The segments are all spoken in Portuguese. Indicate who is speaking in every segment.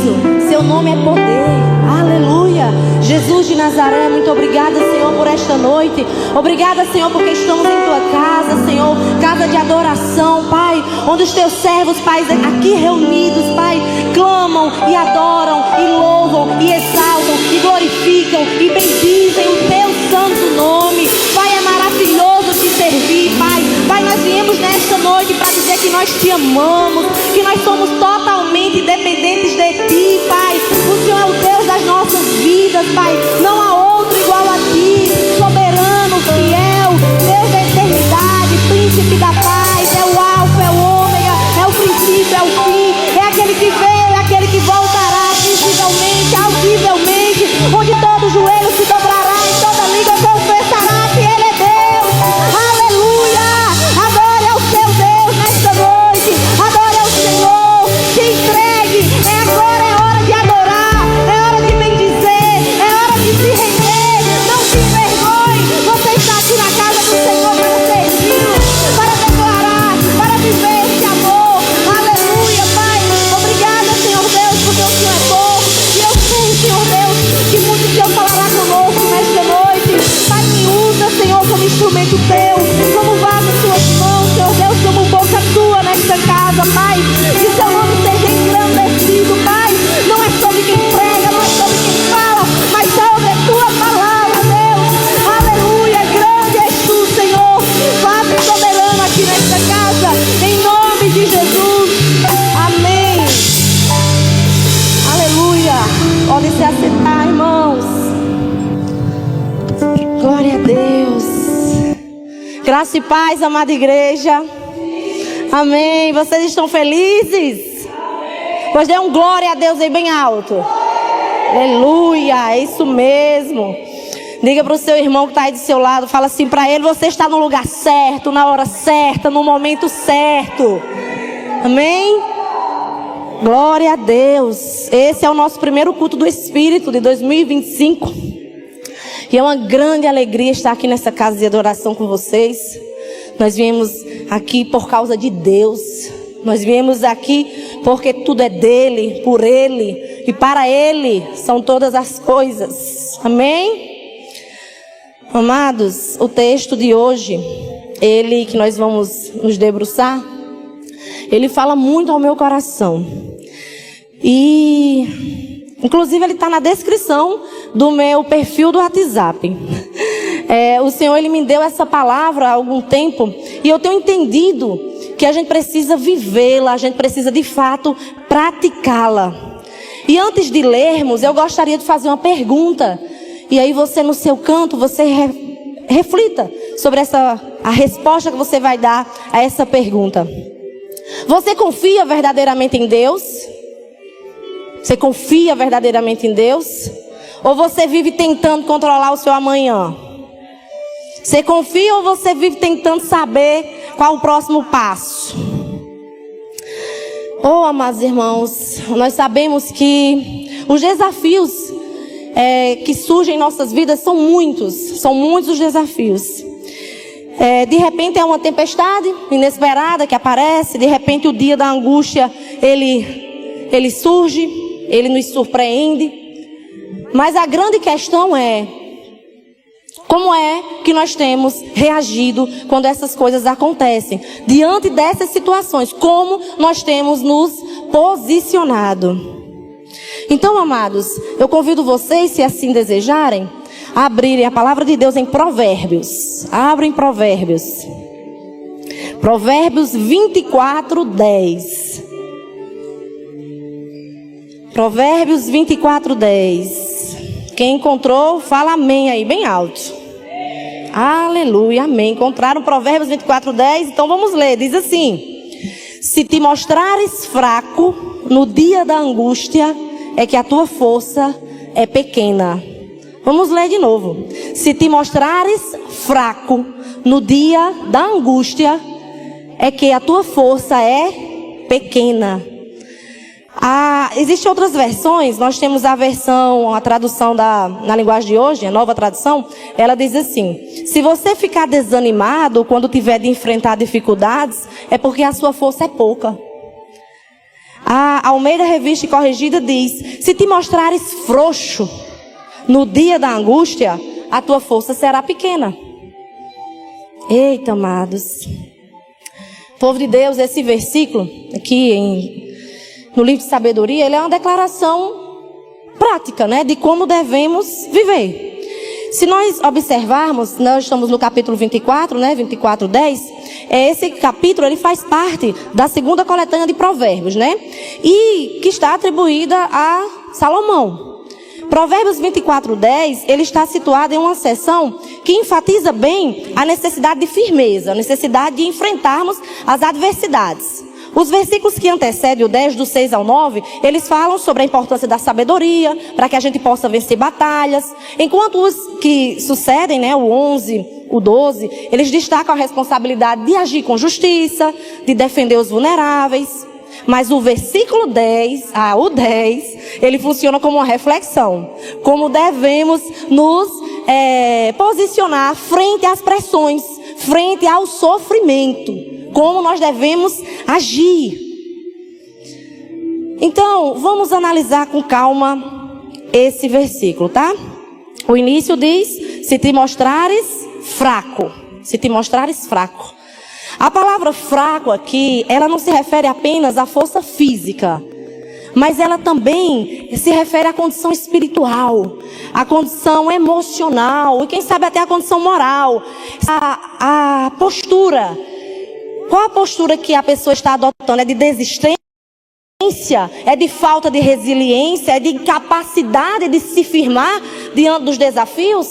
Speaker 1: isso. Seu nome é poder. Aleluia. Jesus de Nazaré, muito obrigada, Senhor, por esta noite. Obrigada, Senhor, porque estamos em tua casa, Senhor, casa de adoração, Pai, onde os teus servos, Pai, aqui reunidos, Pai, clamam e adoram e louvam e exaltam e glorificam e bendizem o teu santo nome. Pai, é maravilhoso te servir, Pai. Pai, nós viemos nesta noite para dizer que nós te amamos, que nós somos totalmente dependentes de ti, Pai. O Senhor é o Deus das nossas vidas, Pai. Não há outro igual a ti, soberano, fiel, Deus da eternidade, príncipe da paz. É o alfa, é o ômega, é o princípio, é o fim. É aquele que veio, é aquele que voltará visivelmente, audivelmente, onde todo joelho se dobrará e toda língua confessará que Ele é Deus. Aleluia! Adore ao seu Deus nesta noite. Adore ao Senhor. Se entregue. Agora é hora de adorar. É hora de bendizer. É hora de se render. Não se envergonhe. Você está aqui na casa do Senhor para servi-lo, para declarar, para viver esse amor. Aleluia, Pai. Obrigada, Senhor Deus, porque o Senhor é bom. E eu sei, Senhor Deus, que muito o Senhor falará conosco nesta noite. Pai, me usa, Senhor, como instrumento teu, como vaso em tuas mãos, Senhor Deus, como boca tua nesta casa, Pai. Que seu nome seja engrandecido, Pai. Não é sobre quem prega, não é sobre quem fala, mas sobre a tua palavra, Deus. Aleluia, grande és tu, Senhor. Faça soberano aqui nesta casa, em nome de Jesus. Amém. Aleluia. Podem se assentar, irmãos. Glória a Deus. Graça e paz, amada igreja. Amém. Vocês estão felizes? Pois dê um glória a Deus aí bem alto. Aleluia. É isso mesmo. Diga para o seu irmão que está aí do seu lado. Fala assim para ele: você está no lugar certo, na hora certa, no momento certo. Amém. Glória a Deus. Esse é o nosso primeiro culto do Espírito de 2025. E é uma grande alegria estar aqui nessa casa de adoração com vocês. Nós viemos aqui por causa de Deus. Nós viemos aqui porque tudo é dele, por ele e para ele são todas as coisas. Amém? Amados, o texto de hoje, ele que nós vamos nos debruçar, ele fala muito ao meu coração. E inclusive ele está na descrição do meu perfil do WhatsApp. O Senhor, ele me deu essa palavra há algum tempo, e eu tenho entendido que a gente precisa vivê-la, a gente precisa de fato praticá-la. E antes de lermos, eu gostaria de fazer uma pergunta, e aí você no seu canto, você reflita sobre a resposta que você vai dar a essa pergunta. Você confia verdadeiramente em Deus? Você confia verdadeiramente em Deus? Ou você vive tentando controlar o seu amanhã? Você confia ou você vive tentando saber qual o próximo passo? Oh, amados irmãos, nós sabemos que os desafios que surgem em nossas vidas são muitos os desafios. De repente é uma tempestade inesperada que aparece, de repente o dia da angústia, ele surge, ele nos surpreende. Mas a grande questão é: como é que nós temos reagido quando essas coisas acontecem? Diante dessas situações, como nós temos nos posicionado? Então, amados, eu convido vocês, se assim desejarem, a abrirem a palavra de Deus em Provérbios. Abrem Provérbios. Provérbios 24:10. Provérbios 24:10. Quem encontrou, fala amém aí, bem alto. Aleluia, amém. Encontraram Provérbios 24:10? Então vamos ler. Diz assim: se te mostrares fraco no dia da angústia, é que a tua força é pequena. Vamos ler de novo. Se te mostrares fraco no dia da angústia, é que a tua força é pequena. Existem outras versões. Nós temos a tradução na linguagem de hoje, a nova tradução. Ela diz assim: se você ficar desanimado quando tiver de enfrentar dificuldades, é porque a sua força é pouca. A Almeida Revista e Corrigida diz: se te mostrares frouxo no dia da angústia, a tua força será pequena. Eita, amados. Povo de Deus, esse versículo aqui no livro de sabedoria, ele é uma declaração prática, né, de como devemos viver. Se nós observarmos, nós estamos no capítulo 24, né, 24:10, esse capítulo ele faz parte da segunda coletânea de provérbios, né, e que está atribuída a Salomão. Provérbios 24:10, ele está situado em uma seção que enfatiza bem a necessidade de firmeza, a necessidade de enfrentarmos as adversidades. Os versículos que antecedem o 10, do 6 ao 9, eles falam sobre a importância da sabedoria, para que a gente possa vencer batalhas. Enquanto os que sucedem, né, o 11, o 12, eles destacam a responsabilidade de agir com justiça, de defender os vulneráveis. Mas o versículo 10, o 10, ele funciona como uma reflexão. Como devemos nos posicionar frente às pressões, frente ao sofrimento. Como nós devemos agir. Então, vamos analisar com calma esse versículo, tá? O início diz: se te mostrares fraco. Se te mostrares fraco. A palavra fraco aqui, ela não se refere apenas à força física, mas ela também se refere à condição espiritual, à condição emocional, e quem sabe até à condição moral, a postura. Qual a postura que a pessoa está adotando? É de desistência? É de falta de resiliência? É de incapacidade de se firmar diante dos desafios?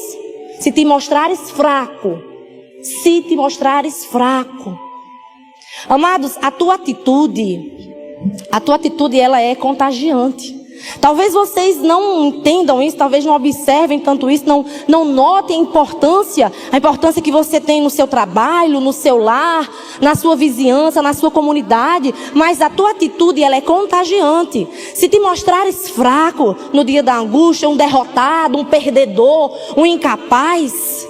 Speaker 1: Se te mostrares fraco. Se te mostrares fraco. Amados, a tua atitude ela é contagiante. Talvez vocês não entendam isso, talvez não observem tanto isso, não notem a importância que você tem no seu trabalho, no seu lar, na sua vizinhança, na sua comunidade, mas a tua atitude ela é contagiante. Se te mostrares fraco no dia da angústia, um derrotado, um perdedor, um incapaz,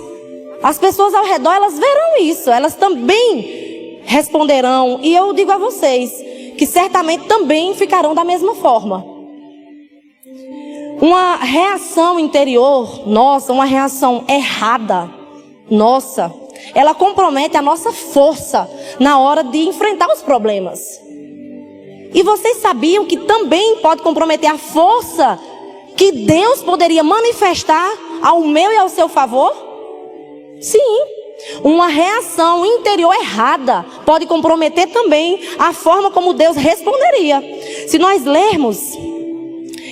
Speaker 1: as pessoas ao redor elas verão isso, elas também responderão, e eu digo a vocês que certamente também ficarão da mesma forma. Uma reação interior nossa, uma reação errada nossa, ela compromete a nossa força na hora de enfrentar os problemas. E vocês sabiam que também pode comprometer a força que Deus poderia manifestar ao meu e ao seu favor? Sim. Uma reação interior errada pode comprometer também a forma como Deus responderia. Se nós lermos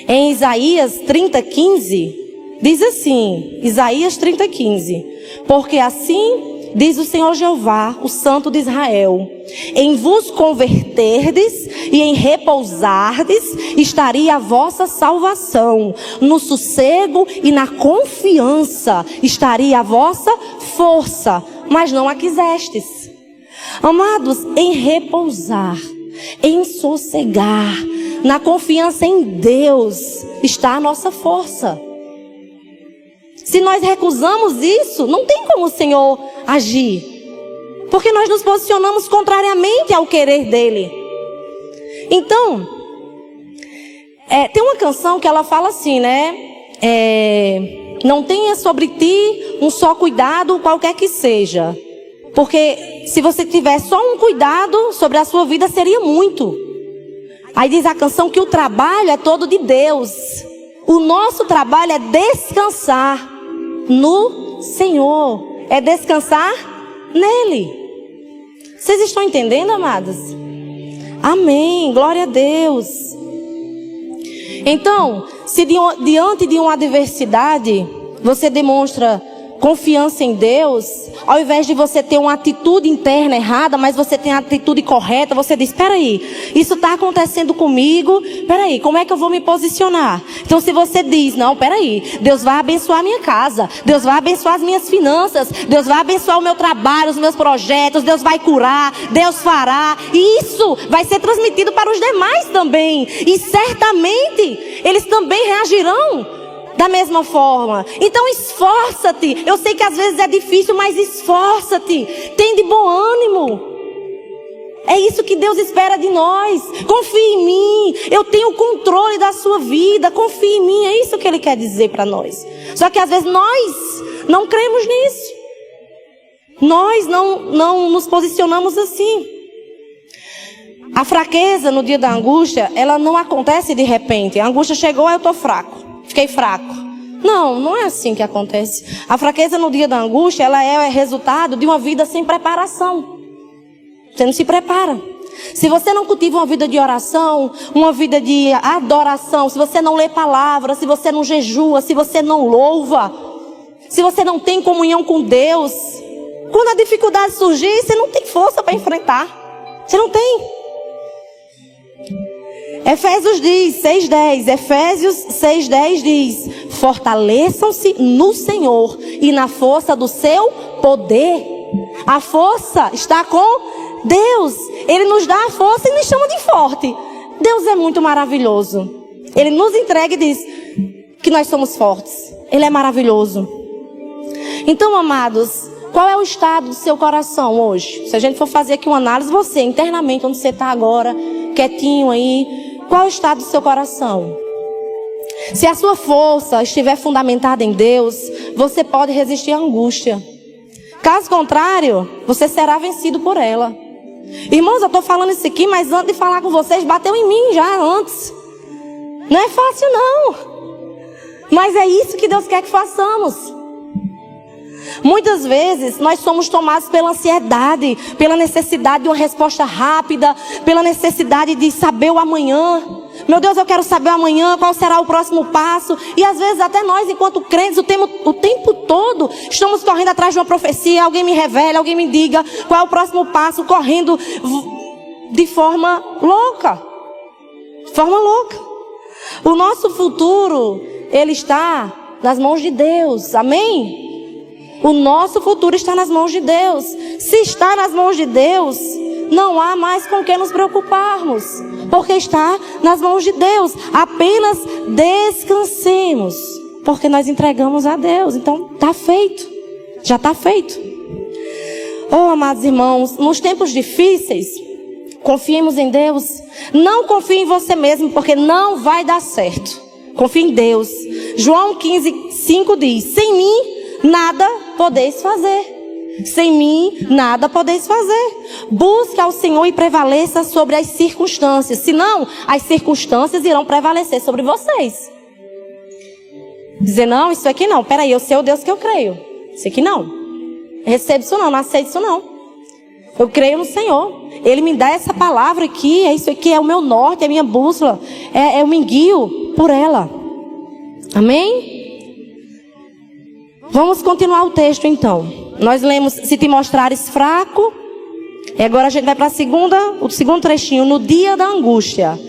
Speaker 1: em Isaías 30:15, diz assim, Isaías 30:15, porque assim diz o Senhor Jeová, o Santo de Israel, em vos converterdes e em repousardes estaria a vossa salvação, no sossego e na confiança estaria a vossa força, mas não a quisestes. Amados, em repousar, em sossegar, na confiança em Deus está a nossa força. Se nós recusamos isso, não tem como o Senhor agir, porque nós nos posicionamos contrariamente ao querer dele. Então, tem uma canção que ela fala assim, né? Não tenha sobre ti um só cuidado, qualquer que seja, porque se você tiver só um cuidado sobre a sua vida, seria muito. Aí diz a canção que o trabalho é todo de Deus. O nosso trabalho é descansar no Senhor. É descansar nele. Vocês estão entendendo, amados? Amém. Glória a Deus. Então, se diante de uma adversidade, você demonstra confiança em Deus, ao invés de você ter uma atitude interna errada, mas você tem a atitude correta, você diz, peraí, isso está acontecendo comigo, peraí, como é que eu vou me posicionar? Então se você diz, não, peraí, Deus vai abençoar a minha casa, Deus vai abençoar as minhas finanças, Deus vai abençoar o meu trabalho, os meus projetos, Deus vai curar, Deus fará, e isso vai ser transmitido para os demais também, e certamente eles também reagirão da mesma forma. Então esforça-te. Eu sei que às vezes é difícil, mas esforça-te. Tem de bom ânimo. É isso que Deus espera de nós. Confie em mim. Eu tenho o controle da sua vida. Confie em mim. É isso que Ele quer dizer para nós. Só que às vezes nós não cremos nisso. Nós não nos posicionamos assim. A fraqueza no dia da angústia, ela não acontece de repente. A angústia chegou, aí eu estou fraco. Fiquei fraco. Não é assim que acontece. A fraqueza no dia da angústia, ela é resultado de uma vida sem preparação. Você não se prepara. Se você não cultiva uma vida de oração, uma vida de adoração, se você não lê palavras, se você não jejua, se você não louva, se você não tem comunhão com Deus, quando a dificuldade surgir, você não tem força para enfrentar. Você não tem. Efésios 6:10 diz: fortaleçam-se no Senhor e na força do seu poder. A força está com Deus. Ele nos dá a força e nos chama de forte. Deus é muito maravilhoso. Ele nos entrega e diz que nós somos fortes. Ele é maravilhoso. Então, amados, qual é o estado do seu coração hoje? Se a gente for fazer aqui uma análise, você internamente, onde você está agora, quietinho aí, qual é o estado do seu coração? Se a sua força estiver fundamentada em Deus, você pode resistir à angústia. Caso contrário, você será vencido por ela. Irmãos, eu estou falando isso aqui, mas antes de falar com vocês, bateu em mim já antes. Não é fácil não. Mas é isso que Deus quer que façamos. Muitas vezes nós somos tomados pela ansiedade, pela necessidade de uma resposta rápida, pela necessidade de saber o amanhã. Meu Deus, eu quero saber amanhã qual será o próximo passo. E às vezes até nós, enquanto crentes, o tempo todo estamos correndo atrás de uma profecia. Alguém me revele, alguém me diga qual é o próximo passo, correndo de forma louca. De forma louca. O nosso futuro, ele está nas mãos de Deus. Amém? O nosso futuro está nas mãos de Deus. Se está nas mãos de Deus, não há mais com que nos preocuparmos, porque está nas mãos de Deus. Apenas descansemos, porque nós entregamos a Deus. Então está feito, já está feito. Oh, amados irmãos, nos tempos difíceis, confiemos em Deus. Não confie em você mesmo, porque não vai dar certo. Confie em Deus. João 15:5 diz: sem mim nada podeis fazer. Sem mim, nada podeis fazer. Busque ao Senhor e prevaleça sobre as circunstâncias. Senão, as circunstâncias irão prevalecer sobre vocês. Dizer, não, isso aqui não. Peraí, eu sei o Deus que eu creio. Isso aqui não. Recebo isso não aceito isso não. Eu creio no Senhor. Ele me dá essa palavra aqui. É isso aqui, é o meu norte, é a minha bússola. Eu me guio por ela. Amém? Vamos continuar o texto então. Nós lemos: se te mostrares fraco. E agora a gente vai para o segundo trechinho. No dia da angústia.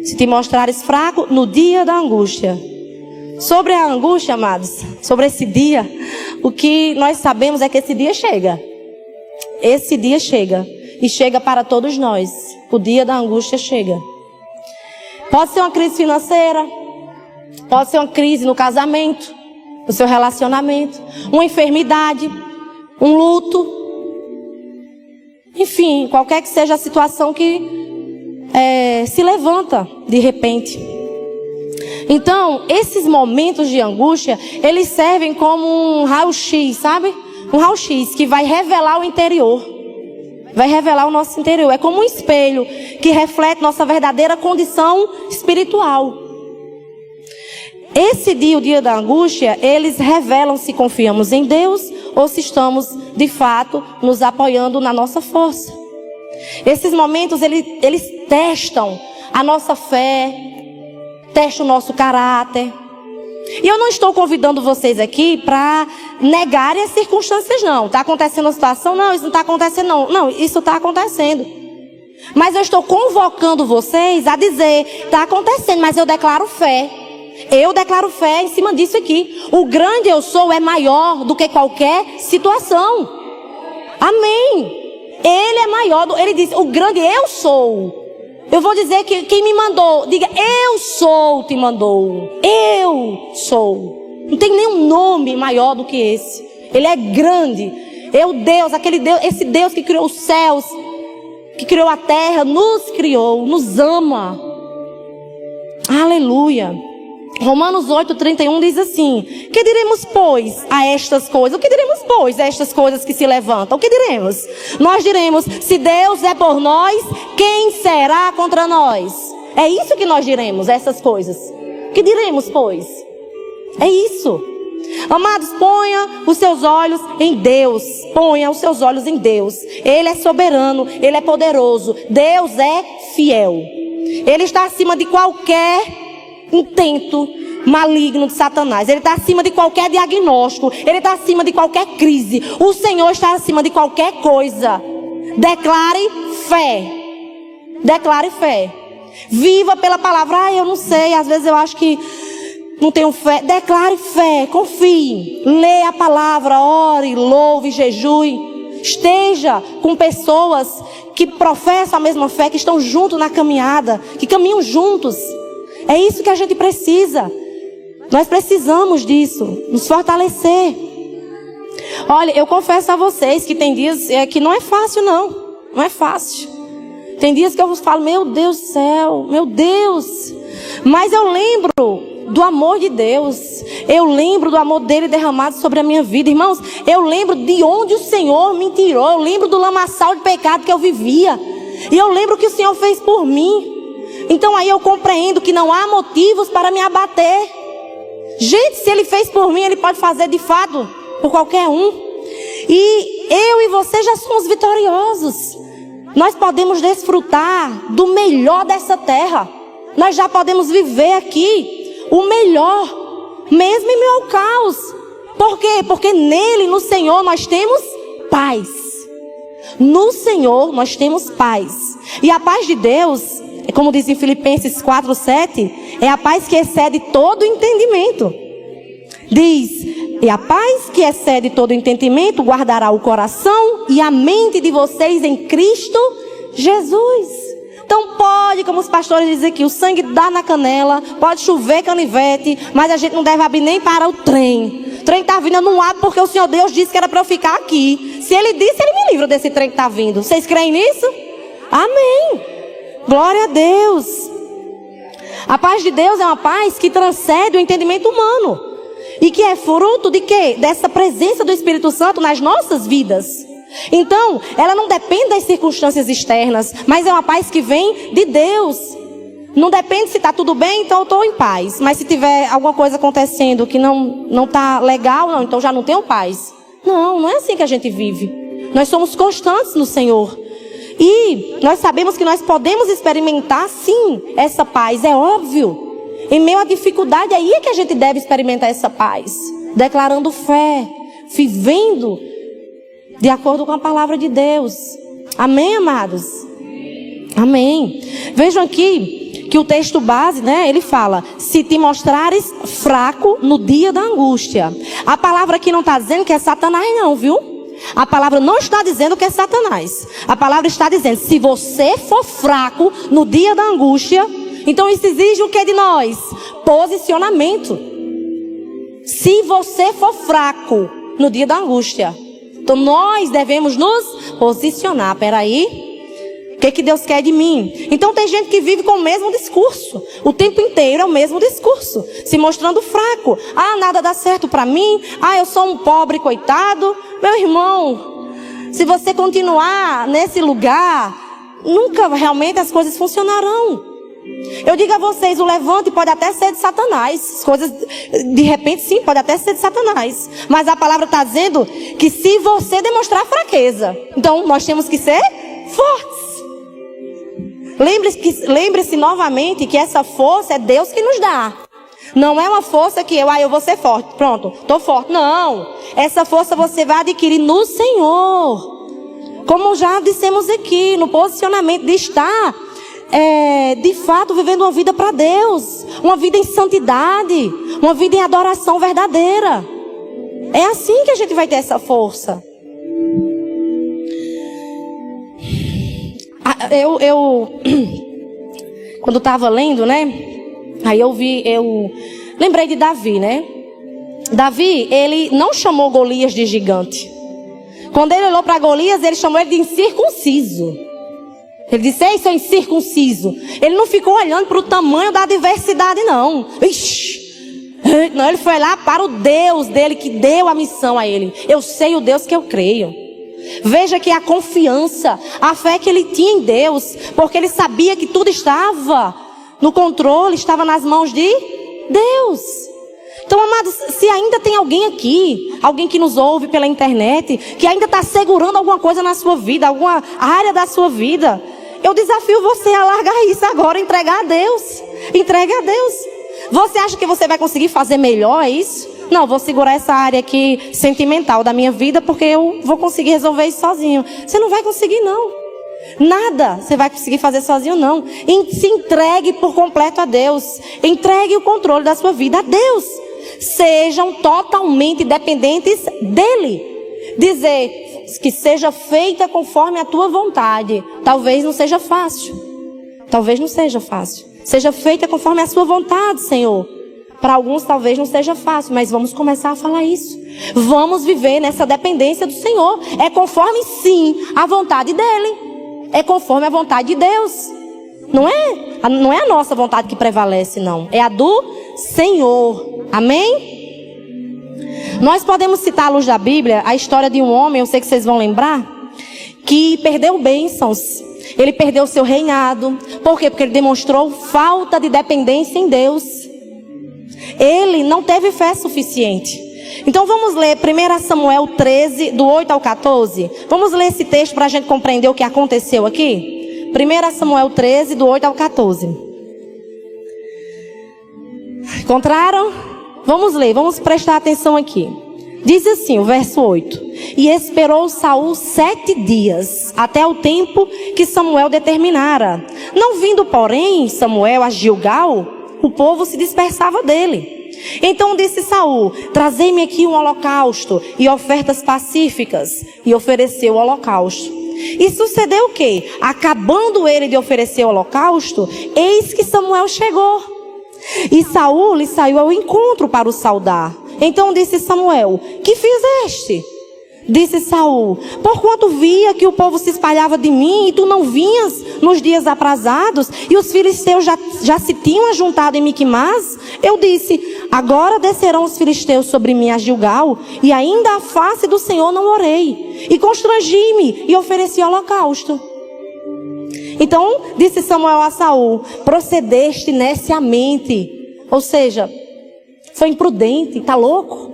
Speaker 1: Se te mostrares fraco, no dia da angústia. Sobre a angústia, amados, sobre esse dia, o que nós sabemos é que esse dia chega. Esse dia chega. E chega para todos nós. O dia da angústia chega. Pode ser uma crise financeira. Pode ser uma crise no casamento, no seu relacionamento, uma enfermidade, um luto. Enfim, qualquer que seja a situação que se levanta de repente. Então, esses momentos de angústia, eles servem como um raio-x, sabe? Um raio-x que vai revelar o interior. Vai revelar o nosso interior. É como um espelho que reflete nossa verdadeira condição espiritual. Esse dia, o dia da angústia, eles revelam se confiamos em Deus ou se estamos, de fato, nos apoiando na nossa força. Esses momentos, eles testam a nossa fé, testam o nosso caráter. E eu não estou convidando vocês aqui para negarem as circunstâncias, não. Está acontecendo uma situação? Não, isso não está acontecendo, não. Não, isso está acontecendo. Mas eu estou convocando vocês a dizer, está acontecendo, mas eu declaro fé. Eu declaro fé em cima disso aqui. O grande eu sou é maior do que qualquer situação. Amém. Ele é maior. Ele diz, o grande eu sou. Eu vou dizer que quem me mandou, diga, eu sou, te mandou. Eu sou. Não tem nenhum nome maior do que esse. Ele é grande. É o Deus, aquele Deus, esse Deus que criou os céus. que criou a terra, nos criou, nos ama. Aleluia. Romanos 8:31 diz assim: que diremos, pois, a estas coisas? O que diremos, pois, a estas coisas que se levantam? O que diremos? Nós diremos: se Deus é por nós, quem será contra nós? É isso que nós diremos, essas coisas. O que diremos, pois? É isso. Amados, ponha os seus olhos em Deus. Ponha os seus olhos em Deus. Ele é soberano, Ele é poderoso. Deus é fiel. Ele está acima de qualquer intento maligno de Satanás. Ele está acima de qualquer diagnóstico. Ele está acima de qualquer crise. O Senhor está acima de qualquer coisa. Declare fé. Declare fé. Viva pela palavra. Eu não sei, às vezes eu acho que não tenho fé. Declare fé, confie. Leia a palavra, ore, louve, jejue. Esteja com pessoas que professam a mesma fé, que estão juntos na caminhada, que caminham juntos. É isso que a gente precisa. Nós precisamos disso, nos fortalecer. Olha, eu confesso a vocês que tem dias que não é fácil, não. Não é fácil. Tem dias que eu falo, meu Deus do céu, meu Deus. Mas eu lembro do amor de Deus. Eu lembro do amor dele derramado sobre a minha vida. Irmãos, eu lembro de onde o Senhor me tirou. Eu lembro do lamaçal de pecado que eu vivia. E eu lembro o que o Senhor fez por mim. Então aí eu compreendo que não há motivos para me abater. Gente, se Ele fez por mim, Ele pode fazer de fato por qualquer um. E eu e você já somos vitoriosos. Nós podemos desfrutar do melhor dessa terra. Nós já podemos viver aqui o melhor, mesmo em meio ao caos. Por quê? Porque nele, no Senhor, nós temos paz. No Senhor nós temos paz. E a paz de Deus, como diz em Filipenses 4:7, é a paz que excede todo entendimento. Diz: e a paz que excede todo entendimento guardará o coração e a mente de vocês em Cristo Jesus. Então pode, como os pastores dizem aqui, o sangue dá na canela, pode chover canivete, mas a gente não deve abrir nem para o trem. O trem está vindo, eu não abro porque o Senhor Deus disse que era para eu ficar aqui. Se Ele disse, Ele me livra desse trem que está vindo. Vocês creem nisso? Amém. Glória a Deus. A paz de Deus é uma paz que transcende o entendimento humano. E que é fruto de quê? Dessa presença do Espírito Santo nas nossas vidas. Então, ela não depende das circunstâncias externas, mas é uma paz que vem de Deus. Não depende se está tudo bem, então eu estou em paz. Mas se tiver alguma coisa acontecendo que não está legal, não, então já não tenho paz. Não, não é assim que a gente vive. Nós somos constantes no Senhor. E nós sabemos que nós podemos experimentar sim essa paz, é óbvio. Em meio à dificuldade, aí é que a gente deve experimentar essa paz. Declarando fé, vivendo de acordo com a palavra de Deus. Amém, amados? Amém. Vejam aqui que o texto base, né? Ele fala: se te mostrares fraco no dia da angústia. A palavra aqui não está dizendo que é Satanás não, viu? A palavra não está dizendo que é Satanás. A palavra está dizendo: se você for fraco no dia da angústia, então isso exige o que de nós? Posicionamento. Se você for fraco no dia da angústia, então nós devemos nos posicionar. Peraí, o que Deus quer de mim? Então tem gente que vive com o mesmo discurso. O tempo inteiro é o mesmo discurso. Se mostrando fraco. Ah, nada dá certo para mim. Ah, eu sou um pobre coitado. Meu irmão, se você continuar nesse lugar, nunca realmente as coisas funcionarão. Eu digo a vocês, o levante pode até ser de Satanás. As coisas, de repente, sim, pode até ser de Satanás. Mas a palavra está dizendo que se você demonstrar fraqueza, então nós temos que ser fortes. Lembre-se novamente que essa força é Deus que nos dá. Não é uma força que eu vou ser forte. Pronto, estou forte. Não. Essa força você vai adquirir no Senhor. Como já dissemos aqui, no posicionamento de estar, de fato, vivendo uma vida para Deus. Uma vida em santidade. Uma vida em adoração verdadeira. É assim que a gente vai ter essa força. Quando estava lendo, né? Aí eu lembrei de Davi, né? Davi, ele não chamou Golias de gigante. Quando ele olhou para Golias, ele chamou ele de incircunciso. Ele disse: ei, seu incircunciso. Ele não ficou olhando para o tamanho da adversidade, não. Ixi. Não, ele foi lá para o Deus dele que deu a missão a ele. Eu sei o Deus que eu creio. Veja que a confiança, a fé que ele tinha em Deus, porque ele sabia que tudo estava no controle, estava nas mãos de Deus. Então, amados, se ainda tem alguém aqui, alguém que nos ouve pela internet, que ainda está segurando alguma coisa na sua vida, alguma área da sua vida, eu desafio você a largar isso agora, entregar a Deus. Entregue a Deus. Você acha que você vai conseguir fazer melhor isso? Não, vou segurar essa área aqui sentimental da minha vida, porque eu vou conseguir resolver isso sozinho. Você não vai conseguir, não. Nada você vai conseguir fazer sozinho, não. Se entregue por completo a Deus. Entregue o controle da sua vida a Deus. Sejam totalmente dependentes dEle. Dizer que seja feita conforme a tua vontade. Talvez não seja fácil. Talvez não seja fácil. Seja feita conforme a sua vontade, Senhor. Para alguns talvez não seja fácil, mas vamos começar a falar isso. Vamos viver nessa dependência do Senhor. É conforme, sim, a vontade dEle. É conforme a vontade de Deus. Não é a nossa vontade que prevalece, não. É a do Senhor. Amém? Nós podemos citar à luz da Bíblia a história de um homem, eu sei que vocês vão lembrar, que perdeu bênçãos. Ele perdeu seu reinado. Por quê? Porque ele demonstrou falta de dependência em Deus. Ele não teve fé suficiente. Então vamos ler 1 Samuel 13, do 8 ao 14. Vamos ler esse texto para a gente compreender o que aconteceu aqui. 1 Samuel 13, do 8 ao 14. Encontraram? Vamos ler, vamos prestar atenção aqui. Diz assim, o verso 8. E esperou Saul 7 dias, até o tempo que Samuel determinara. Não vindo, porém, Samuel a Gilgal, o povo se dispersava dele. Então disse Saul: trazei-me aqui um holocausto e ofertas pacíficas. E ofereceu o holocausto. E sucedeu o quê? Acabando ele de oferecer o holocausto, eis que Samuel chegou. E Saul lhe saiu ao encontro para o saudar. Então disse Samuel: que fizeste? Disse Saul: porquanto via que o povo se espalhava de mim, e tu não vinhas nos dias aprazados, e os filisteus já se tinham ajuntado em Miquimás, eu disse: agora descerão os filisteus sobre mim a Gilgal, e ainda a face do Senhor não orei, e constrangi-me e ofereci holocausto. Então disse Samuel a Saul: procedeste neciamente, ou seja, foi imprudente, está louco?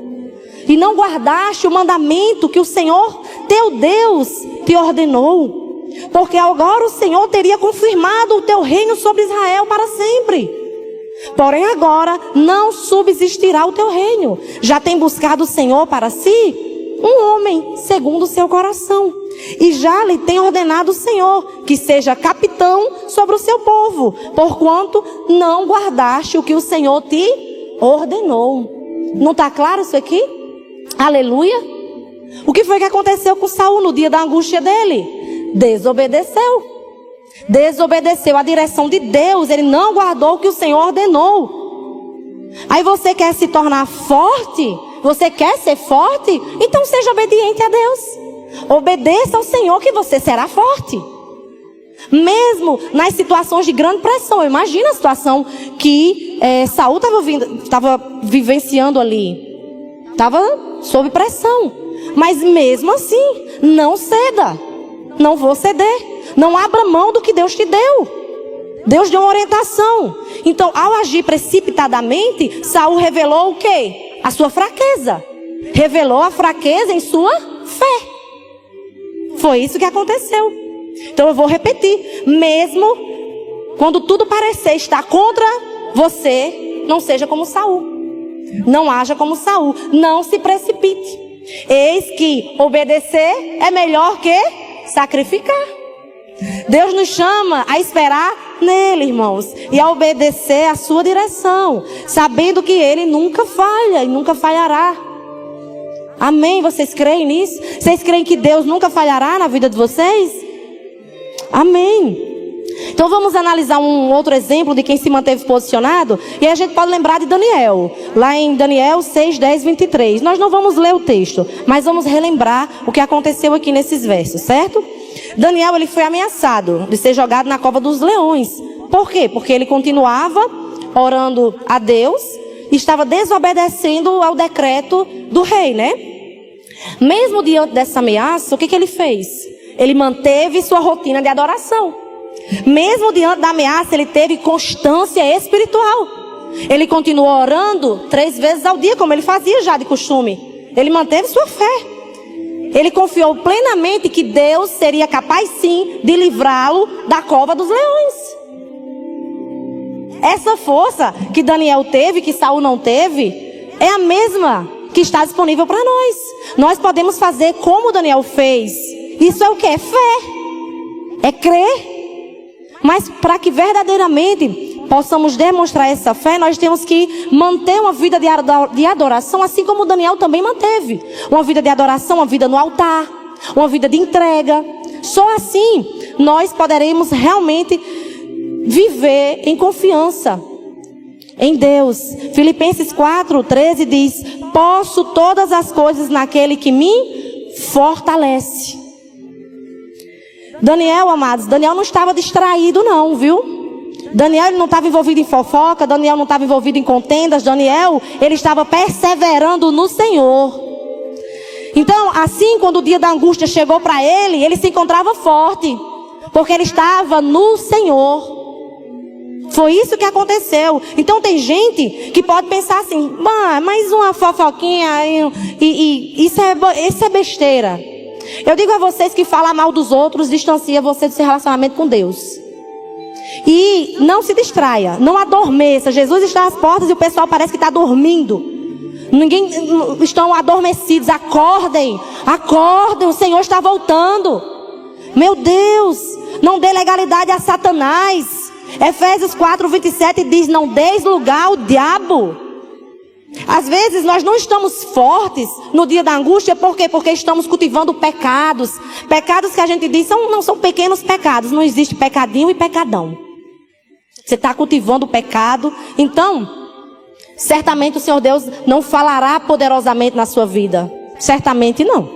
Speaker 1: E não guardaste o mandamento que o Senhor, teu Deus, te ordenou. Porque agora o Senhor teria confirmado o teu reino sobre Israel para sempre. Porém agora não subsistirá o teu reino. Já tem buscado o Senhor para si um homem segundo o seu coração. E já lhe tem ordenado o Senhor que seja capitão sobre o seu povo. Porquanto não guardaste o que o Senhor te ordenou. Não está claro isso aqui? Aleluia. O que foi que aconteceu com Saul no dia da angústia dele? Desobedeceu. Desobedeceu a direção de Deus. Ele não guardou o que o Senhor ordenou. Aí você quer se tornar forte? Você quer ser forte? Então seja obediente a Deus. Obedeça ao Senhor que você será forte. Mesmo nas situações de grande pressão. Imagina a situação que Saul estava vivenciando ali. Estava sob pressão. Mas mesmo assim, não ceda. Não vou ceder. Não abra mão do que Deus te deu. Deus deu uma orientação. Então, ao agir precipitadamente, Saul revelou o quê? A sua fraqueza. Revelou a fraqueza em sua fé. Foi isso que aconteceu. Então eu vou repetir. Mesmo quando tudo parecer estar contra você, não seja como Saul. Não haja como Saul. Não se precipite. Eis que obedecer é melhor que sacrificar. Deus nos chama a esperar nele, irmãos, e a obedecer a sua direção, sabendo que ele nunca falha e nunca falhará. Amém? Vocês creem nisso? Vocês creem que Deus nunca falhará na vida de vocês? Amém. Então vamos analisar um outro exemplo de quem se manteve posicionado. E a gente pode lembrar de Daniel. Lá em Daniel 6, 10, 23. Nós não vamos ler o texto, mas vamos relembrar o que aconteceu aqui nesses versos, certo? Daniel, ele foi ameaçado de ser jogado na cova dos leões. Por quê? Porque ele continuava orando a Deus e estava desobedecendo ao decreto do rei, né? Mesmo diante dessa ameaça, o que ele fez? Ele manteve sua rotina de adoração. Mesmo diante da ameaça, ele teve constância espiritual. Ele continuou orando 3 vezes ao dia, como ele fazia já de costume. Ele manteve sua fé. Ele confiou plenamente que Deus seria capaz sim de livrá-lo da cova dos leões. Essa força que Daniel teve, que Saul não teve, é a mesma que está disponível para nós. Nós podemos fazer como Daniel fez. Isso é o que? É fé. É crer. Mas para que verdadeiramente possamos demonstrar essa fé, nós temos que manter uma vida de adoração, assim como Daniel também manteve. Uma vida de adoração, uma vida no altar, uma vida de entrega. Só assim nós poderemos realmente viver em confiança em Deus. Filipenses 4:13 diz: posso todas as coisas naquele que me fortalece. Daniel, amados, Daniel não estava distraído não, viu? Daniel, ele não estava envolvido em fofoca, Daniel não estava envolvido em contendas, Daniel, ele estava perseverando no Senhor. Então, assim, quando o dia da angústia chegou para ele se encontrava forte, porque ele estava no Senhor. Foi isso que aconteceu. Então tem gente que pode pensar assim: mais uma fofoquinha e isso é besteira. Eu digo a vocês que falar mal dos outros distancia você do seu relacionamento com Deus. E não se distraia, não adormeça. Jesus está às portas e o pessoal parece que está dormindo. Ninguém estão adormecidos. Acordem, o Senhor está voltando. Meu Deus, não dê legalidade a Satanás. Efésios 4:27 diz: não deis lugar ao diabo. Às vezes nós não estamos fortes no dia da angústia. Por quê? Porque estamos cultivando pecados. Pecados que a gente diz não são pequenos pecados. Não existe pecadinho e pecadão. Você está cultivando o pecado. Então, certamente o Senhor Deus não falará poderosamente na sua vida. Certamente não.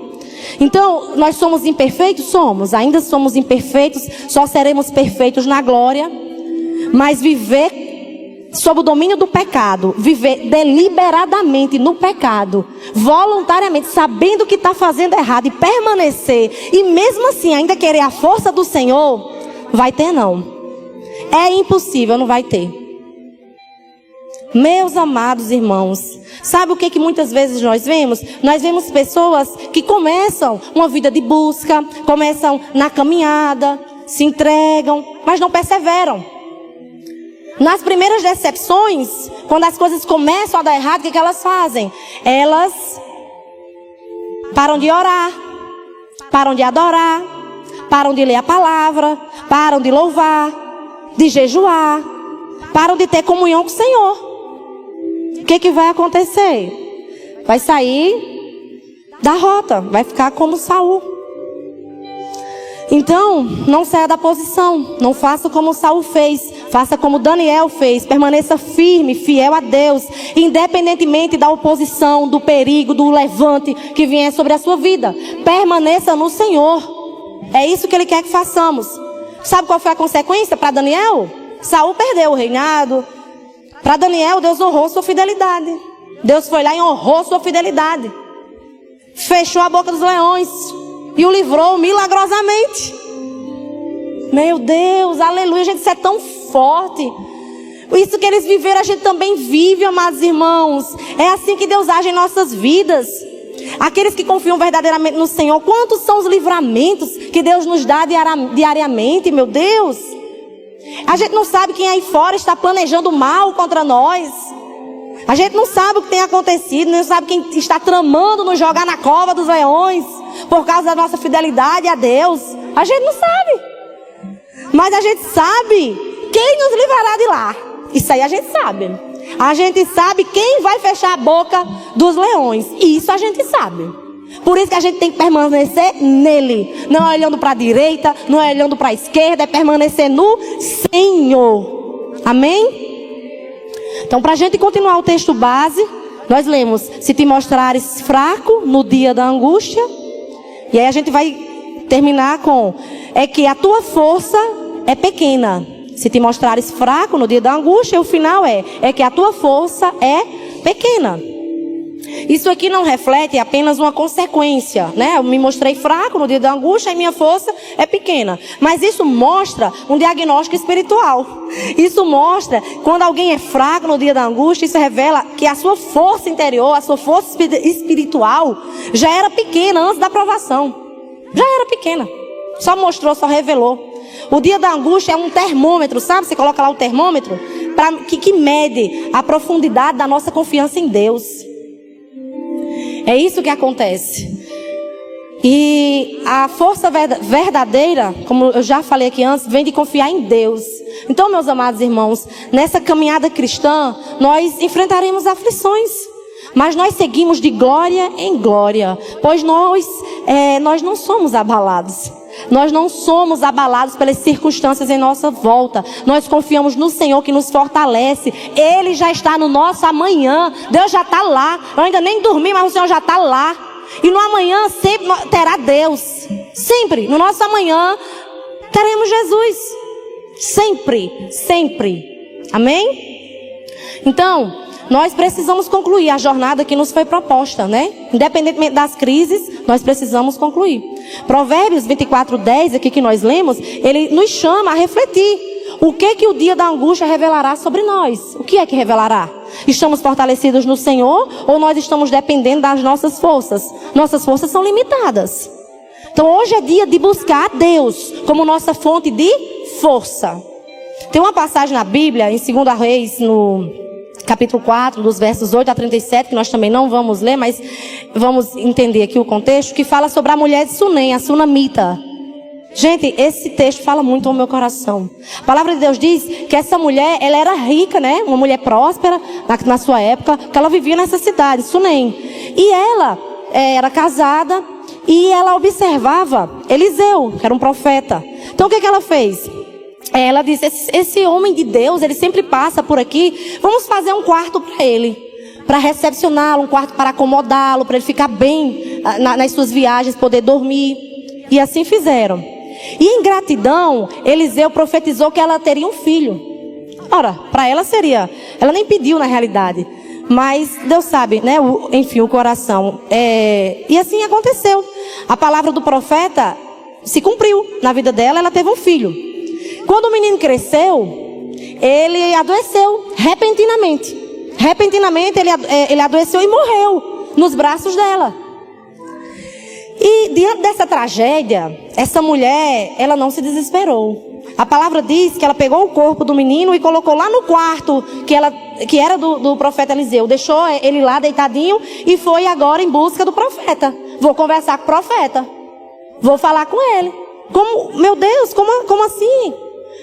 Speaker 1: Então, nós somos imperfeitos? Somos. Ainda somos imperfeitos. Só seremos perfeitos na glória. Mas viver sob o domínio do pecado, viver deliberadamente no pecado, voluntariamente, sabendo que está fazendo errado e permanecer, e mesmo assim ainda querer a força do Senhor, vai ter não. É impossível, não vai ter. Meus amados irmãos, sabe o que muitas vezes nós vemos? Nós vemos pessoas que começam uma vida de busca, começam na caminhada, se entregam, mas não perseveram. Nas primeiras decepções, quando as coisas começam a dar errado, o que elas fazem? Elas param de orar, param de adorar, param de ler a palavra, param de louvar, de jejuar, param de ter comunhão com o Senhor. O que vai acontecer? Vai sair da rota, vai ficar como Saul. Então, não saia da posição, não faça como Saul fez, faça como Daniel fez, permaneça firme, fiel a Deus, independentemente da oposição, do perigo, do levante que vier sobre a sua vida. Permaneça no Senhor, é isso que Ele quer que façamos. Sabe qual foi a consequência para Daniel? Saul perdeu o reinado. Para Daniel, Deus honrou sua fidelidade. Deus foi lá e honrou sua fidelidade. Fechou a boca dos leões e o livrou milagrosamente. Meu Deus, aleluia, gente, isso é tão forte. Isso que eles viveram, a gente também vive, amados irmãos. É assim que Deus age em nossas vidas. Aqueles que confiam verdadeiramente no Senhor, quantos são os livramentos que Deus nos dá diariamente, meu Deus. A gente não sabe quem aí fora está planejando mal contra nós. A gente não sabe o que tem acontecido, não sabe quem está tramando nos jogar na cova dos leões por causa da nossa fidelidade a Deus. A gente não sabe. Mas a gente sabe quem nos livrará de lá. Isso aí a gente sabe. A gente sabe quem vai fechar a boca dos leões. Isso a gente sabe. Por isso que a gente tem que permanecer nele. Não é olhando para a direita, não é olhando para a esquerda, é permanecer no Senhor. Amém? Então, para a gente continuar o texto base, nós lemos: se te mostrares fraco no dia da angústia. E aí a gente vai terminar com: é que a tua força é pequena. Se te mostrares fraco no dia da angústia, o final é que a tua força é pequena. Isso aqui não reflete apenas uma consequência, né? Eu me mostrei fraco no dia da angústia e minha força é pequena. Mas isso mostra um diagnóstico espiritual. Isso mostra, quando alguém é fraco no dia da angústia, isso revela que a sua força interior, a sua força espiritual já era pequena antes da provação. Já era pequena. Só mostrou, só revelou. O dia da angústia é um termômetro, sabe? Você coloca lá o termômetro que mede a profundidade da nossa confiança em Deus. É isso que acontece. E a força verdadeira, como eu já falei aqui antes, vem de confiar em Deus. Então, meus amados irmãos, nessa caminhada cristã, nós enfrentaremos aflições. Mas nós seguimos de glória em glória. Pois nós não somos abalados. Nós não somos abalados pelas circunstâncias em nossa volta. Nós confiamos no Senhor que nos fortalece. Ele já está no nosso amanhã. Deus já está lá. Eu ainda nem dormi, mas o Senhor já está lá. E no amanhã sempre terá Deus. Sempre. No nosso amanhã teremos Jesus. Sempre. Sempre. Amém? Então, nós precisamos concluir a jornada que nos foi proposta, né? Independentemente das crises, nós precisamos concluir. Provérbios 24:10, aqui que nós lemos, ele nos chama a refletir. O que o dia da angústia revelará sobre nós? O que é que revelará? Estamos fortalecidos no Senhor ou nós estamos dependendo das nossas forças? Nossas forças são limitadas. Então hoje é dia de buscar a Deus como nossa fonte de força. Tem uma passagem na Bíblia, em 2 Reis, no capítulo 4, dos versos 8 a 37, que nós também não vamos ler, mas vamos entender aqui o contexto, que fala sobre a mulher de Sunem, a sunamita. Gente, esse texto fala muito ao meu coração. A palavra de Deus diz que essa mulher, ela era rica, né? Uma mulher próspera na sua época, que ela vivia nessa cidade, Sunem. E ela era casada e ela observava Eliseu, que era um profeta. Então o que ela fez? Ela disse: esse homem de Deus, ele sempre passa por aqui, vamos fazer um quarto para ele, para recepcioná-lo, um quarto para acomodá-lo, para ele ficar bem nas suas viagens, poder dormir. E assim fizeram. E em gratidão, Eliseu profetizou que ela teria um filho. Ora, para ela seria, ela nem pediu na realidade, mas Deus sabe, né? Enfim, o coração. E assim aconteceu. A palavra do profeta se cumpriu na vida dela, ela teve um filho. Quando o menino cresceu, ele adoeceu repentinamente. Repentinamente ele adoeceu e morreu nos braços dela. E diante dessa tragédia, essa mulher, ela não se desesperou. A palavra diz que ela pegou o corpo do menino e colocou lá no quarto que era do profeta Eliseu. Deixou ele lá deitadinho e foi agora em busca do profeta. Vou conversar com o profeta. Vou falar com ele. Meu Deus, como assim?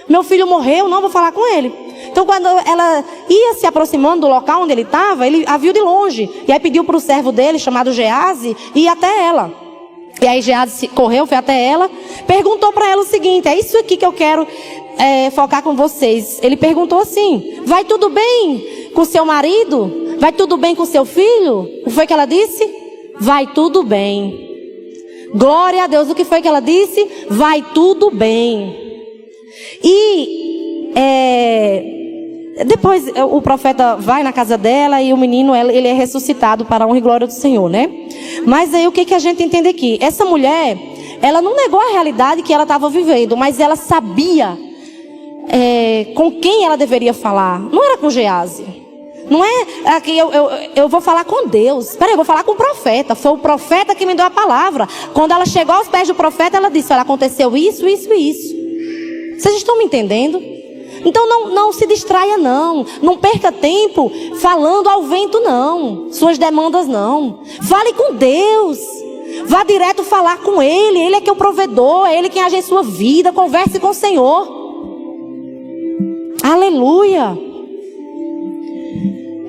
Speaker 1: Meu filho morreu, não vou falar com ele. Então quando ela ia se aproximando do local onde ele estava, ele a viu de longe. E aí pediu para o servo dele, chamado Geazi, ir até ela. E aí Geazi correu, foi até ela, perguntou para ela o seguinte: é isso aqui que eu quero focar com vocês. Ele perguntou assim: vai tudo bem com seu marido? Vai tudo bem com seu filho? O que foi que ela disse? Vai tudo bem. Glória a Deus. O que foi que ela disse? Vai tudo bem. E depois o profeta vai na casa dela e o menino, ele é ressuscitado para a honra e glória do Senhor, né? Mas aí o que a gente entende aqui? Essa mulher, ela não negou a realidade que ela estava vivendo, mas ela sabia com quem ela deveria falar. Não era com Geazi. Não é aqui eu vou falar com Deus. Peraí, eu vou falar com o profeta. Foi o profeta que me deu a palavra. Quando ela chegou aos pés do profeta, ela disse: olha, aconteceu isso, isso e isso. Vocês estão me entendendo? Então não se distraia não. Não perca tempo falando ao vento não. Suas demandas não. Fale com Deus. Vá direto falar com Ele. Ele é que é o provedor. É Ele quem age em sua vida. Converse com o Senhor. Aleluia.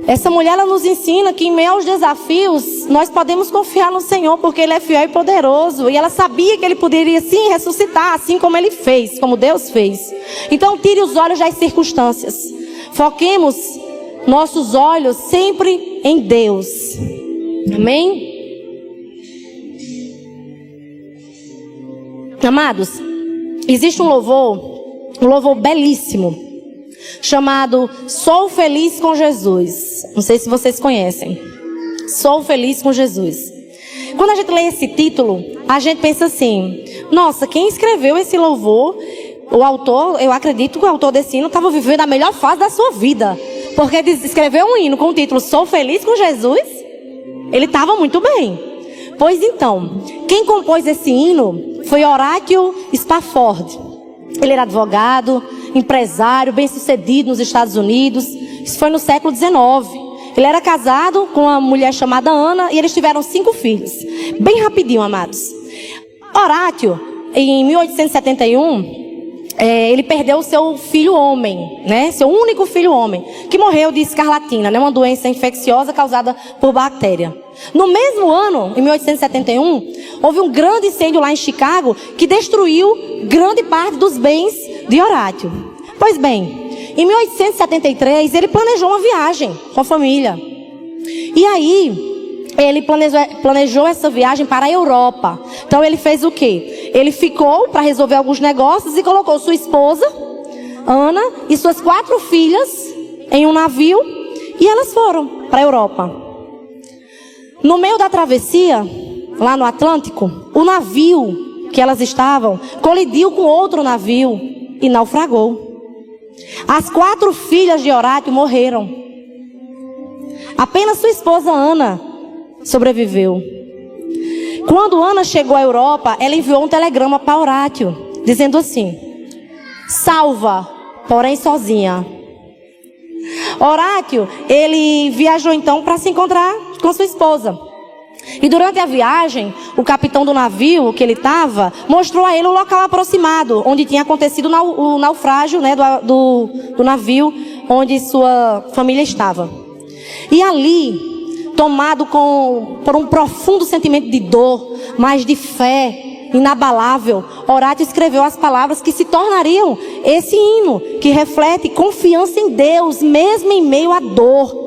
Speaker 1: Essa mulher, ela nos ensina que em meio aos desafios, nós podemos confiar no Senhor, porque Ele é fiel e poderoso. E ela sabia que Ele poderia sim ressuscitar, assim como Ele fez, como Deus fez. Então tire os olhos das circunstâncias. Foquemos nossos olhos sempre em Deus. Amém? Amados, existe um louvor belíssimo, chamado Sou Feliz com Jesus. Não sei se vocês conhecem. Sou Feliz com Jesus. Quando a gente lê esse título, a gente pensa assim: nossa, quem escreveu esse louvor, o autor, eu acredito que o autor desse hino estava vivendo a melhor fase da sua vida. Porque escreveu um hino com o título Sou Feliz com Jesus, ele estava muito bem. Pois então, quem compôs esse hino foi Horácio Spafford. Ele era advogado, empresário, bem-sucedido nos Estados Unidos. Isso foi no século XIX. Ele era casado com uma mulher chamada Ana e eles tiveram 5 filhos. Bem rapidinho, amados. Horácio, em 1871, ele perdeu o seu filho homem, né? Seu único filho homem, que morreu de escarlatina, né? Uma doença infecciosa causada por bactéria. No mesmo ano, em 1871, houve um grande incêndio lá em Chicago que destruiu grande parte dos bens de Horácio. Pois bem, em 1873, ele planejou uma viagem com a família. E aí, ele planejou essa viagem para a Europa. Então, ele fez o quê? Ele ficou para resolver alguns negócios e colocou sua esposa, Ana, e suas 4 filhas em um navio. E elas foram para a Europa. No meio da travessia, lá no Atlântico, o navio que elas estavam colidiu com outro navio e naufragou. As 4 filhas de Horácio morreram. Apenas sua esposa Ana sobreviveu. Quando Ana chegou à Europa, ela enviou um telegrama para Horácio, dizendo assim: salva, porém sozinha. Horácio, ele viajou então para se encontrar com sua esposa. E durante a viagem, o capitão do navio que ele estava mostrou a ele o local aproximado, onde tinha acontecido o naufrágio, né, do navio onde sua família estava. E ali, tomado por um profundo sentimento de dor, mas de fé inabalável, Horácio escreveu as palavras que se tornariam esse hino, que reflete confiança em Deus, mesmo em meio à dor.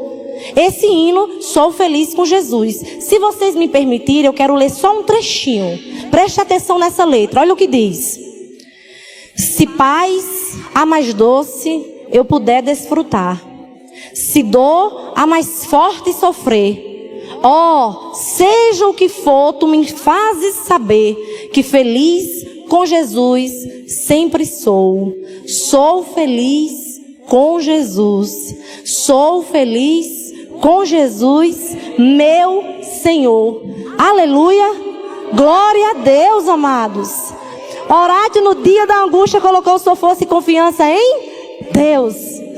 Speaker 1: Esse hino, Sou Feliz com Jesus. Se vocês me permitirem, eu quero ler só um trechinho. Preste atenção nessa letra, olha o que diz: se paz a mais doce eu puder desfrutar, se dor a mais forte sofrer, ó, seja o que for, tu me fazes saber que feliz com Jesus sempre sou. Sou feliz com Jesus. Sou feliz com Jesus, meu Senhor. Aleluia. Glória a Deus, amados. Horácio, no dia da angústia, colocou sua força e confiança em Deus.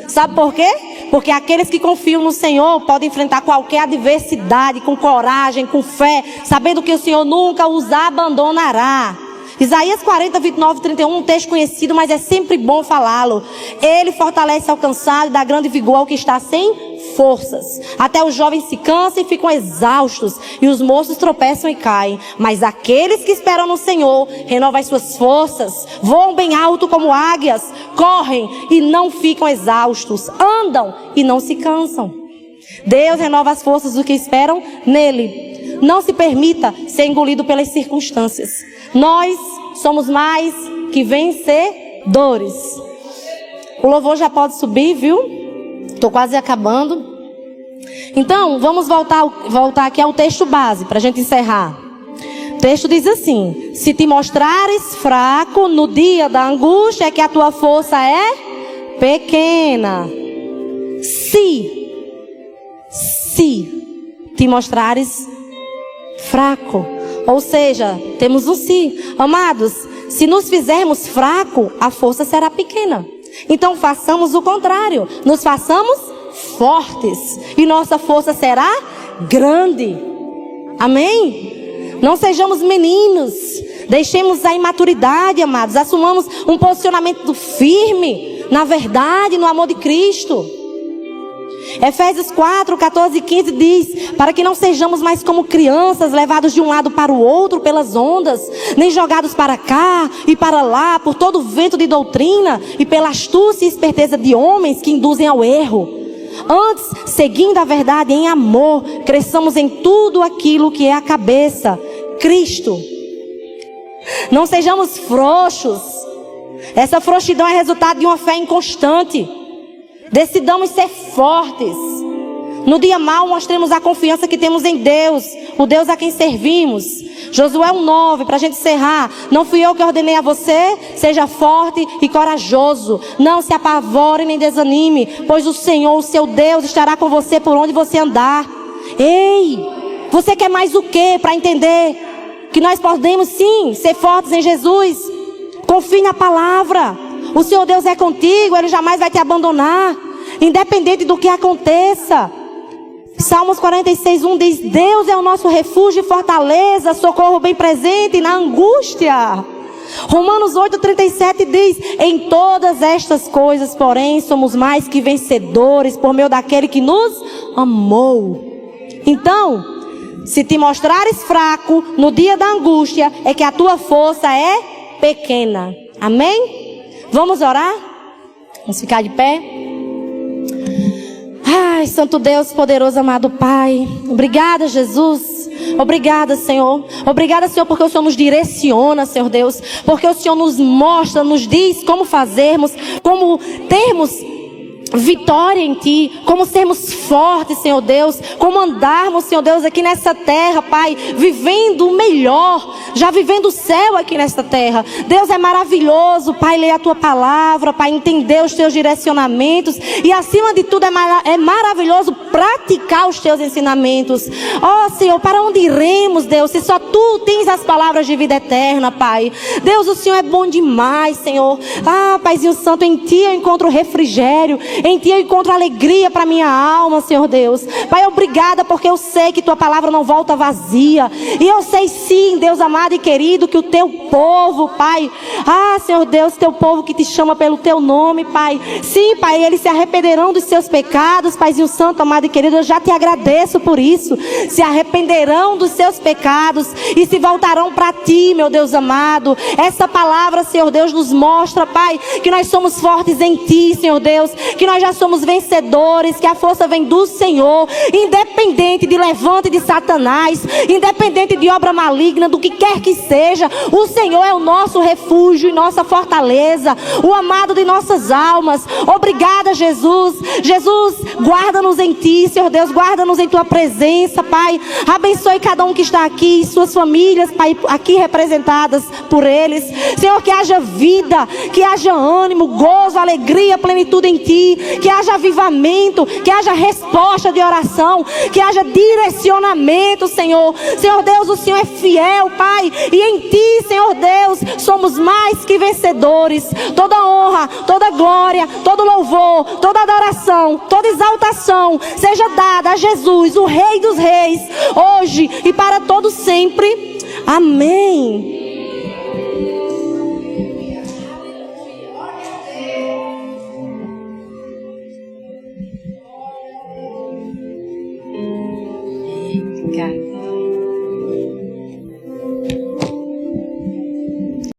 Speaker 1: Sabe por quê? Porque aqueles que confiam no Senhor podem enfrentar qualquer adversidade com coragem, com fé, sabendo que o Senhor nunca os abandonará. Isaías 40, 29 e 31, um texto conhecido, mas é sempre bom falá-lo. Ele fortalece ao cansado e dá grande vigor ao que está sem forças. Até os jovens se cansam e ficam exaustos, e os moços tropeçam e caem. Mas aqueles que esperam no Senhor renovam as suas forças, voam bem alto como águias, correm e não ficam exaustos, andam e não se cansam. Deus renova as forças dos que esperam nele. Não se permita ser engolido pelas circunstâncias. Nós somos mais que vencedores. O louvor já pode subir, viu? Estou quase acabando. Então, vamos voltar aqui ao texto base, para a gente encerrar. O texto diz assim: se te mostrares fraco no dia da angústia, é que a tua força é pequena. Se te mostrares fraco. Ou seja, temos um se. Amados, se nos fizermos fraco, a força será pequena. Então façamos o contrário. Nos façamos fortes. E nossa força será grande. Amém? Não sejamos meninos. Deixemos a imaturidade, amados. Assumamos um posicionamento firme na verdade, no amor de Cristo. Efésios 4, 14 e 15 diz: para que não sejamos mais como crianças, levados de um lado para o outro pelas ondas, nem jogados para cá e para lá por todo vento de doutrina e pela astúcia e esperteza de homens que induzem ao erro. Antes, seguindo a verdade em amor, cresçamos em tudo aquilo que é a cabeça, Cristo. Não sejamos frouxos. Essa frouxidão é resultado de uma fé inconstante. Decidamos ser fortes. No dia mau mostremos a confiança que temos em Deus, o Deus a quem servimos. Josué 1:9, para a gente encerrar. Não fui eu que ordenei a você? Seja forte e corajoso. Não se apavore nem desanime, pois o Senhor, o seu Deus, estará com você por onde você andar. Ei, você quer mais o que para entender que nós podemos sim ser fortes em Jesus? Confie na palavra. O Senhor Deus é contigo, Ele jamais vai te abandonar, independente do que aconteça. Salmos 46:1 diz: Deus é o nosso refúgio e fortaleza, socorro bem presente na angústia. Romanos 8:37 diz: em todas estas coisas, porém, somos mais que vencedores por meio daquele que nos amou. Então, se te mostrares fraco no dia da angústia, é que a tua força é pequena. Amém? Vamos orar? Vamos ficar de pé? Ai, Santo Deus, poderoso, amado Pai. Obrigada, Jesus. Obrigada, Senhor. Obrigada, Senhor, porque o Senhor nos direciona, Senhor Deus. Porque o Senhor nos mostra, nos diz como fazermos, como termos vitória em Ti, como sermos fortes, Senhor Deus, como andarmos, Senhor Deus, aqui nessa terra, Pai, vivendo o melhor, já vivendo o céu aqui nesta terra. Deus, é maravilhoso, Pai, ler a Tua palavra, Pai, entender os Teus direcionamentos e, acima de tudo, é maravilhoso praticar os Teus ensinamentos. Ó, Senhor, para onde iremos, Deus, se só Tu tens as palavras de vida eterna, Pai? Deus, o Senhor é bom demais, Senhor. Ah, Paizinho Santo, em Ti eu encontro refrigério, em Ti eu encontro alegria para minha alma, Senhor Deus. Pai, obrigada, porque eu sei que Tua palavra não volta vazia. E eu sei sim, Deus amado e querido, que o Teu povo, Pai, Senhor Deus, Teu povo que Te chama pelo Teu nome, Pai. Sim, Pai, eles se arrependerão dos seus pecados, Paizinho Santo, amado e querido. Eu já Te agradeço por isso. Se arrependerão dos seus pecados e se voltarão para Ti, meu Deus amado. Essa palavra, Senhor Deus, nos mostra, Pai, que nós somos fortes em Ti, Senhor Deus, que nós já somos vencedores, que a força vem do Senhor, independente de levante de Satanás, independente de obra maligna, do que quer que seja. O Senhor é o nosso refúgio e nossa fortaleza, o amado de nossas almas. Obrigada, Jesus. Jesus, guarda-nos em Ti, Senhor Deus, guarda-nos em Tua presença, Pai. Abençoe cada um que está aqui, suas famílias, Pai, aqui representadas por eles. Senhor, que haja vida, que haja ânimo, gozo, alegria, plenitude em Ti. Que haja avivamento, que haja resposta de oração, que haja direcionamento, Senhor. Senhor Deus, o Senhor é fiel, Pai, e em Ti, Senhor Deus, somos mais que vencedores. Toda honra, toda glória, todo louvor, toda adoração, toda exaltação seja dada a Jesus, o Rei dos Reis, hoje e para todo sempre. Amém.